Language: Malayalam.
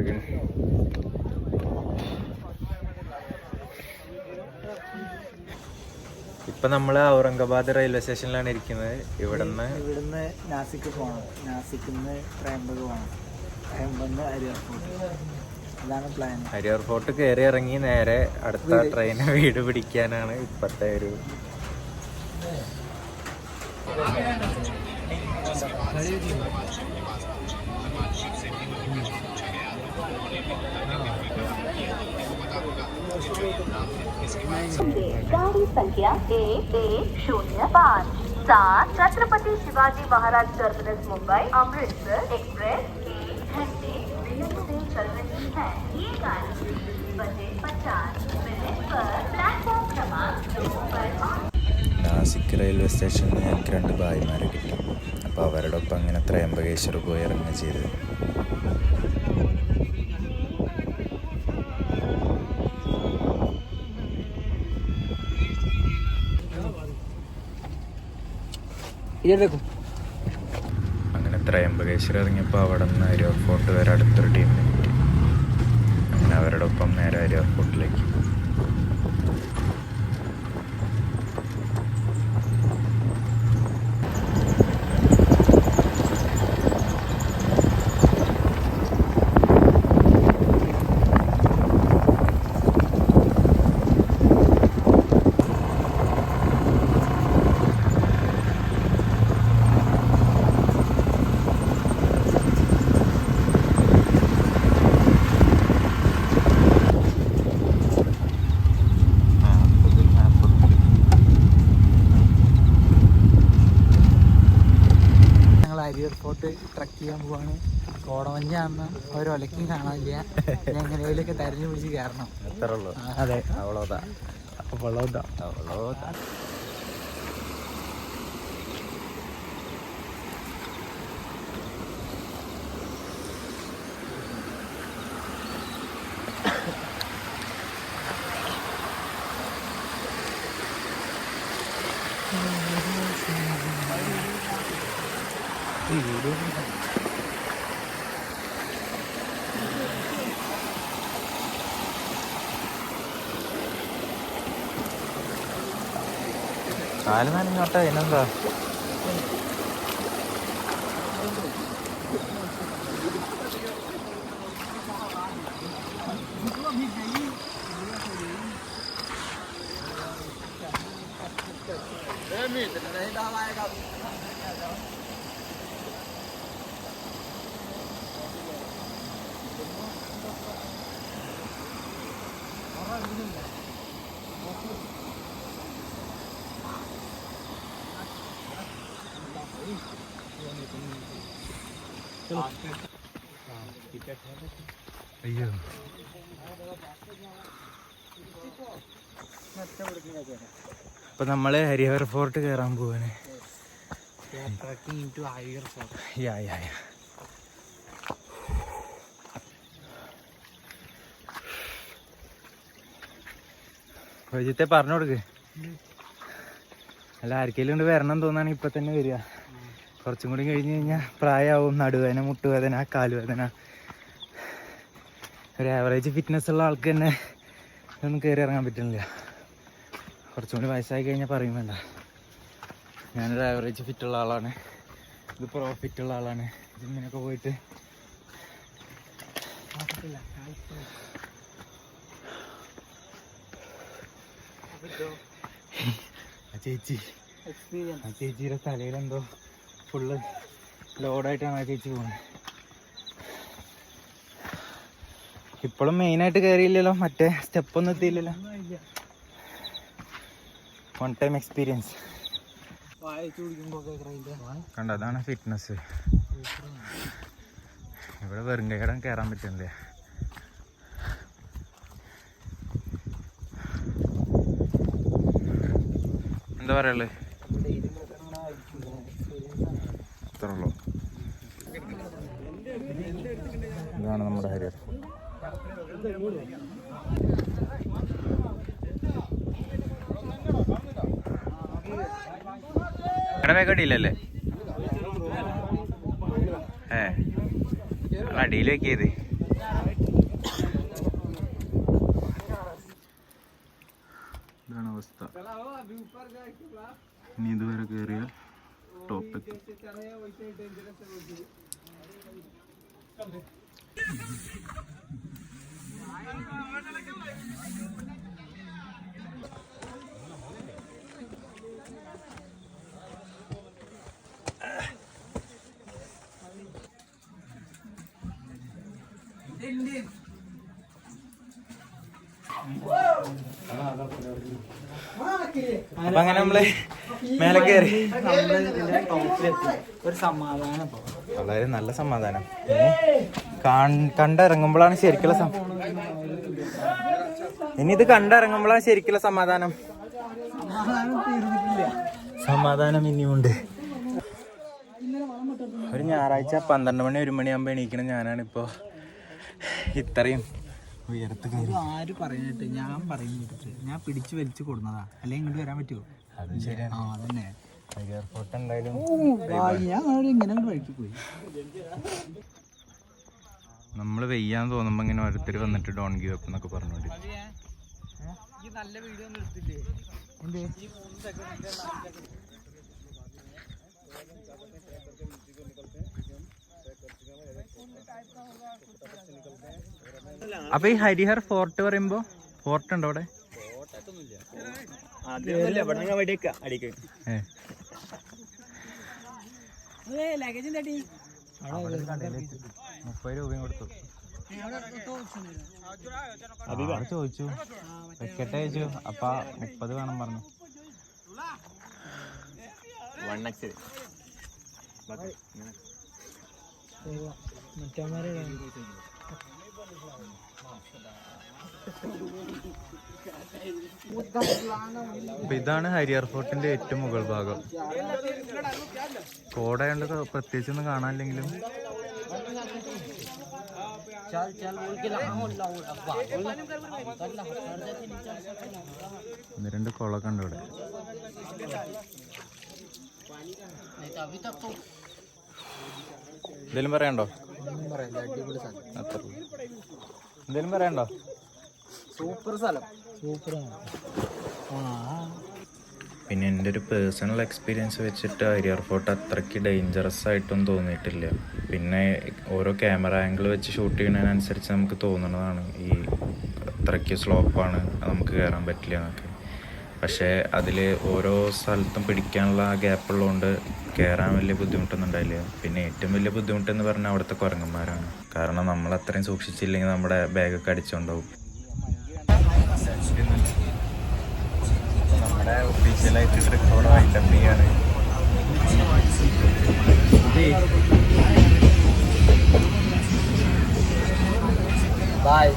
പുറകിൽ. ഇപ്പൊ നമ്മള് ഔറംഗാബാദ് റെയിൽവേ സ്റ്റേഷനിലാണ് ഇരിക്കുന്നത്. ഇവിടുന്ന് നാസിക്ക് പോകണം. നാസിക്കിന്ന് ട്രയംബക് പോകണം. ട്രയംബകിന്ന് ഹരിയാർ ഫോർട്ട്. അതാണ് പ്ലാൻ. ഹരിയാർ ഫോർട്ട് കയറി ഇറങ്ങി നേരെ അടുത്ത ട്രെയിന് വീട് പിടിക്കാനാണ് ഇപ്പത്തെ ഒരു गाड़ी संख्या 1105 छत्रपति शिवाजी महाराज टर्मिनस मुंबई अमृतसर एक्सप्रेस 1 घंटे विलंब से चल रही है। ये गाड़ी 3:50 पर प्लेटफॉर्म क्रमांक 2 पर। നാസിക് റെയിൽവേ സ്റ്റേഷനിൽ ഞങ്ങൾക്ക് 2 ഭായിമാരെ കിട്ടി. അപ്പോൾ അവരുടെ ഒപ്പം അങ്ങനെ ത്രയംബകേശ്വർ പോയി ഇറങ്ങുക ചെയ്തത്. അങ്ങനെ ത്രയംബകേശ്വർ ഇറങ്ങിയപ്പോൾ അവിടെ നിന്ന് ഹരിയാർ ഫോർട്ട് വരെ അടുത്തൊരു ടീമിനെ കിട്ടി. അങ്ങനെ അവരുടെ ഒപ്പം നേരെ ഹരിയാർ ഫോർട്ടിലേക്ക്. ഹരിയാർ ഫോർട്ട് ട്രക്ക് ചെയ്യാൻ പോവാണ്. കോടമഞ്ഞാന്ന് ഒരൊലക്കും കാണാനില്ല. എങ്ങനെയൊക്കെ തെരഞ്ഞു പിടിച്ച് കയറണം. അത്രേ ഉള്ളൂ. അതെ, അവളോതാ. കാല് നനഞ്ഞോട്ടെ, അതിനെന്താ. അയ്യോ, ഇപ്പൊ നമ്മള് ഹരിയാർ ഫോർട്ട് കയറാൻ പോവാണ്. വൈദ്യത്തെ പറഞ്ഞു കൊടുക്ക്. അല്ല, ആർക്കെങ്കിലും കൊണ്ട് വരണം തോന്നാണെങ്കിൽ ഇപ്പൊ തന്നെ വരിക. കുറച്ചും കൂടി കഴിഞ്ഞ് കഴിഞ്ഞാൽ പ്രായമാവും. നടുവേദന, മുട്ടുവേദന, കാലുവേദന. ഒരു ആവറേജ് ഫിറ്റ്നസ് ഉള്ള ആൾക്ക് തന്നെ ഇതൊന്നും കയറി ഇറങ്ങാൻ പറ്റുന്നില്ല. കുറച്ചും കൂടി വയസ്സായി കഴിഞ്ഞാൽ പറയും വേണ്ട. ഞാനൊരു ആവറേജ് ഫിറ്റുള്ള ആളാണ്. ഇത് ഫിറ്റുള്ള ആളാണ്. ജിമ്മിനൊക്കെ പോയിട്ട് ചേച്ചിയുടെ തലയിലെന്തോ ഫുള്ള് ലോഡായിട്ടാണ് ആ ചേച്ചി പോകുന്നത്. ഇപ്പോഴും മെയിനായിട്ട് കയറിയില്ലല്ലോ, മറ്റേ സ്റ്റെപ്പൊന്നും എത്തിയില്ലല്ലോ. വൺ ടൈം എക്സ്പീരിയൻസ് കണ്ട, അതാണ് ഫിറ്റ്നസ്. ഇവിടെ വെറും കൈകടം കയറാൻ പറ്റുന്നില്ലേ. എന്താ പറയുള്ളേ, അത്രേ ഉള്ളൂ. ഇതാണ് നമ്മുടെ ഹരിയാർ. കടമേക്കടിയില്ലല്ലേ? അടിയിൽ വെക്കിയത് ഇതാണ് അവസ്ഥ. ഇനി ഇതുവരെ കയറിയ ടോപ്പിക്. അപ്പൊ അങ്ങനെ നമ്മള് മേലെ കയറി. ഒരു സമാധാനം, വളരെ നല്ല സമാധാനം. കണ്ടിറങ്ങുമ്പോഴാണ് ശരിക്കുള്ള ഇനി ഇത് കണ്ടിറങ്ങുമ്പോഴാണ് ശരിക്കുള്ള സമാധാനം. സമാധാനം ഇനിയുണ്ട്. ഒരു ഞായറാഴ്ച 12 മണി 1 മണിയാകുമ്പോൾ എണീക്കണം ഞാനാണിപ്പോൾ ഇത്രയും ഉയരത്ത് കയറി. ആര് പറയുന്നിട്ട് ഞാൻ പറയുന്നിട്ട് ഞാൻ പിടിച്ചു വലിച്ചു കൊടുന്നതാ, അല്ലെങ്കിൽ ഇങ്ങോട്ട് വരാൻ പറ്റുമോ? അത് ശരിയാണ്. ആ അതന്നെ എയർപോർട്ട് എന്തായാലും ഞാൻ ഇങ്ങനെ വഴിക്ക് പോയി. നമ്മൾ വെയ്യാൻ തോന്നുമ്പോൾ ഇങ്ങനെ ഓരോരുത്തർ വന്നിട്ട് ഡോൺ ഗീവ് അപ്പ് എന്നൊക്കെ പറഞ്ഞോണ്ട്. നല്ല വീഡിയോ ഒന്നും എടുത്തില്ലേ? എന്തേ അപ്പൊ ഈ ഹരിഹർ ഫോർട്ട് പറയുമ്പോ ഫോർട്ട് ഉണ്ടോ അവിടെ? ലഗേജിന്റെ 30 രൂപയും കൊടുത്തു. ചോദിച്ചു വെക്കട്ടെ ചോദിച്ചു. അപ്പ 30 വേണം പറഞ്ഞു. അപ്പൊ ഇതാണ് ഹരിഹർ ഫോർട്ടിന്റെ ഏറ്റവും മുകൾ ഭാഗം. കോടയുണ്ട്, പ്രത്യേകിച്ചൊന്നും കാണാനില്ലെങ്കിലും ഒന്ന് രണ്ട് കുളമൊക്കെ ഉണ്ട് ഇവിടെ. എന്തേലും പറയണ്ടോ? എന്തേലും പറയണ്ടോ? സൂപ്പർ സ്ഥലം, സൂപ്പറാണ്. പിന്നെ എൻ്റെ ഒരു പേഴ്സണൽ എക്സ്പീരിയൻസ് വെച്ചിട്ട് ഹരിഹർ ഫോർട്ട് അത്രയ്ക്ക് ഡേഞ്ചറസ് ആയിട്ടൊന്നും തോന്നിയിട്ടില്ല. പിന്നെ ഓരോ ക്യാമറ ആംഗിൾ വെച്ച് ഷൂട്ട് ചെയ്യുന്നതിനനുസരിച്ച് നമുക്ക് തോന്നുന്നതാണ് ഈ അത്രയ്ക്ക് സ്ലോപ്പാണ്, നമുക്ക് കയറാൻ പറ്റില്ല എന്നൊക്കെ. പക്ഷേ അതിൽ ഓരോ സ്ഥലത്തും പിടിക്കാനുള്ള ആ ഗ്യാപ്പുള്ളതുകൊണ്ട് കയറാൻ വലിയ ബുദ്ധിമുട്ടൊന്നും ഉണ്ടായില്ല. പിന്നെ ഏറ്റവും വലിയ ബുദ്ധിമുട്ടെന്ന് പറഞ്ഞാൽ അവിടുത്തെ കുരങ്ങന്മാരാണ്. കാരണം നമ്മൾ അത്രയും സൂക്ഷിച്ചില്ലെങ്കിൽ നമ്മുടെ ബാഗൊക്കെ അടിച്ചുകൊണ്ടാവും. നമ്മുടെ ഒഫീഷ്യലായിട്ട് ട്രിപ്പോടെ വൈൻഡപ്പ് ചെയ്യാണ്. ബൈ.